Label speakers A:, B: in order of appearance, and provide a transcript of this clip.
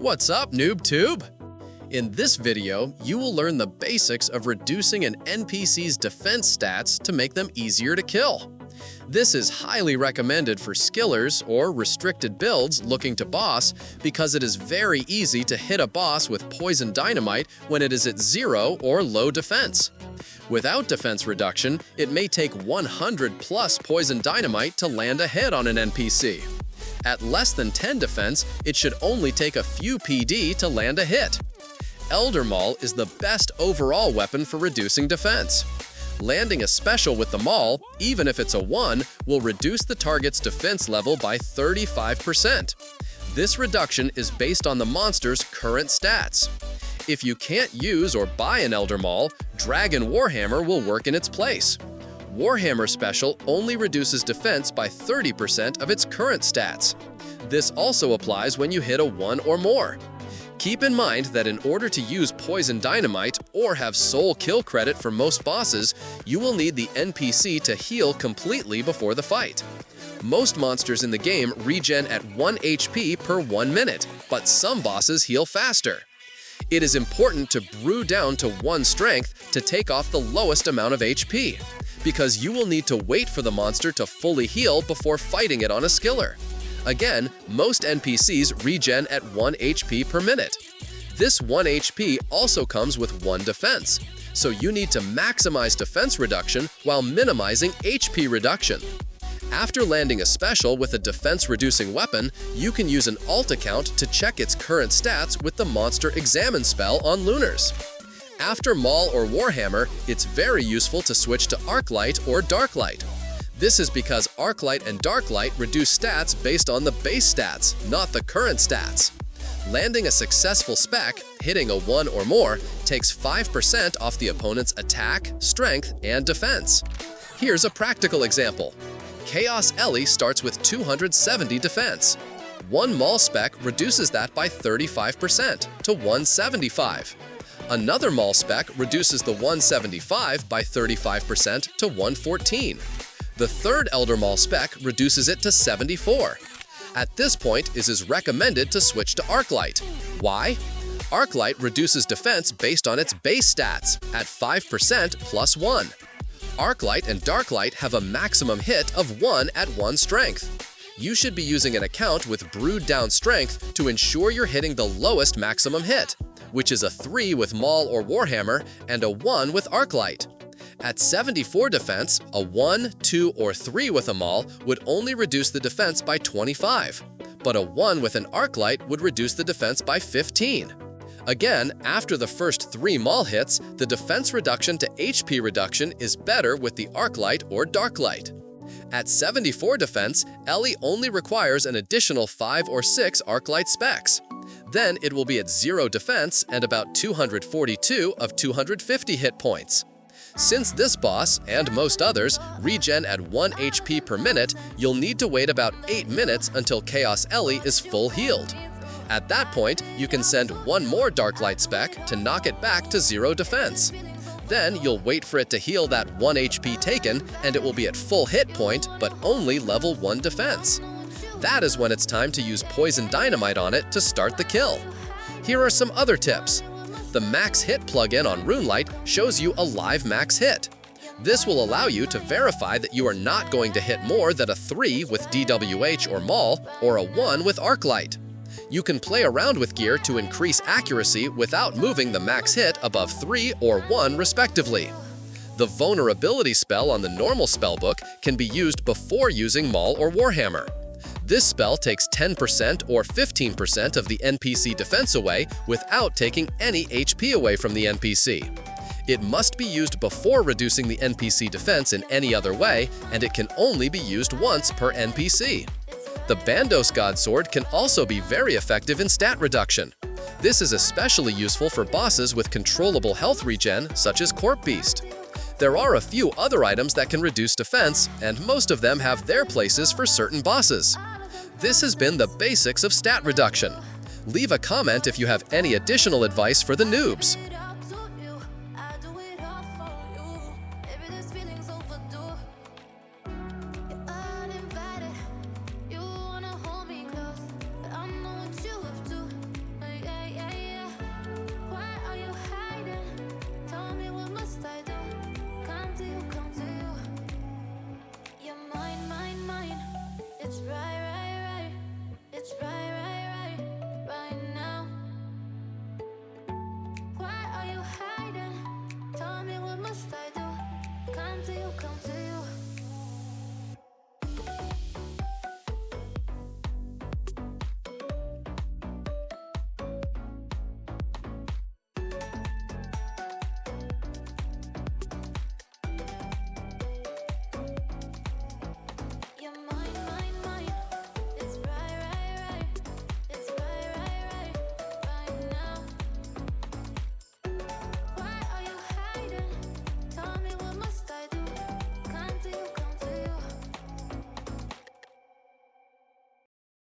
A: What's up, NoobTube? In this video, you will learn the basics of reducing an NPC's defense stats to make them easier to kill. This is highly recommended for skillers or restricted builds looking to boss because it is very easy to hit a boss with poison dynamite when it is at 0 or low defense. Without defense reduction, it may take 100 plus poison dynamite to land a hit on an NPC. At less than 10 defense, it should only take a few PD to land a hit. Elder Maul is the best overall weapon for reducing defense. Landing a special with the Maul, even if it's a 1, will reduce the target's defense level by 35%. This reduction is based on the monster's current stats. If you can't use or buy an Elder Maul, Dragon Warhammer will work in its place. Warhammer Special only reduces defense by 30% of its current stats. This also applies when you hit a 1 or more. Keep in mind that in order to use Poison Dynamite or have Soul Kill credit for most bosses, you will need the NPC to heal completely before the fight. Most monsters in the game regen at 1 HP per 1 minute, but some bosses heal faster. It is important to brew down to 1 strength to take off the lowest amount of HP, because you will need to wait for the monster to fully heal before fighting it on a skiller. Again, most NPCs regen at 1 HP per minute. This 1 HP also comes with 1 defense, so you need to maximize defense reduction while minimizing HP reduction. After landing a special with a defense-reducing weapon, you can use an alt account to check its current stats with the Monster Examine spell on Lunars. After Maul or Warhammer, it's very useful to switch to Arclight or Darklight. This is because Arclight and Darklight reduce stats based on the base stats, not the current stats. Landing a successful spec, hitting a 1 or more, takes 5% off the opponent's attack, strength, and defense. Here's a practical example. Chaos Ellie starts with 270 defense. 1 Maul spec reduces that by 35% to 175. Another Maul spec reduces the 175 by 35% to 114. The third Elder Maul spec reduces it to 74. At this point, it is recommended to switch to Arclight. Why? Arclight reduces defense based on its base stats at 5% plus 1. Arclight and Darklight have a maximum hit of 1 at 1 strength. You should be using an account with brewed down strength to ensure you're hitting the lowest maximum hit, which is a 3 with Maul or Warhammer and a 1 with Arclight. At 74 defense, a 1, 2, or 3 with a Maul would only reduce the defense by 25, but a 1 with an Arclight would reduce the defense by 15. Again, after the first 3 Maul hits, the defense reduction to HP reduction is better with the Arclight or Darklight. At 74 defense, Ellie only requires an additional 5 or 6 Arclight specs. Then it will be at 0 defense and about 242 of 250 hit points. Since this boss, and most others, regen at 1 HP per minute, you'll need to wait about 8 minutes until Chaos Ellie is full healed. At that point, you can send 1 more Darklight spec to knock it back to 0 defense. Then you'll wait for it to heal that 1 HP taken, and it will be at full hit point, but only level 1 defense. That is when it's time to use Poison Dynamite on it to start the kill. Here are some other tips. The Max Hit plugin on RuneLite shows you a live max hit. This will allow you to verify that you are not going to hit more than a 3 with DWH or Maul, or a 1 with Arclight. You can play around with gear to increase accuracy without moving the max hit above 3 or 1 respectively. The Vulnerability spell on the normal spellbook can be used before using Maul or Warhammer. This spell takes 10% or 15% of the NPC defense away without taking any HP away from the NPC. It must be used before reducing the NPC defense in any other way, and it can only be used once per NPC. The Bandos Godsword can also be very effective in stat reduction. This is especially useful for bosses with controllable health regen, such as Corp Beast. There are a few other items that can reduce defense, and most of them have their places for certain bosses. This has been the basics of stat reduction. Leave a comment if you have any additional advice for the noobs.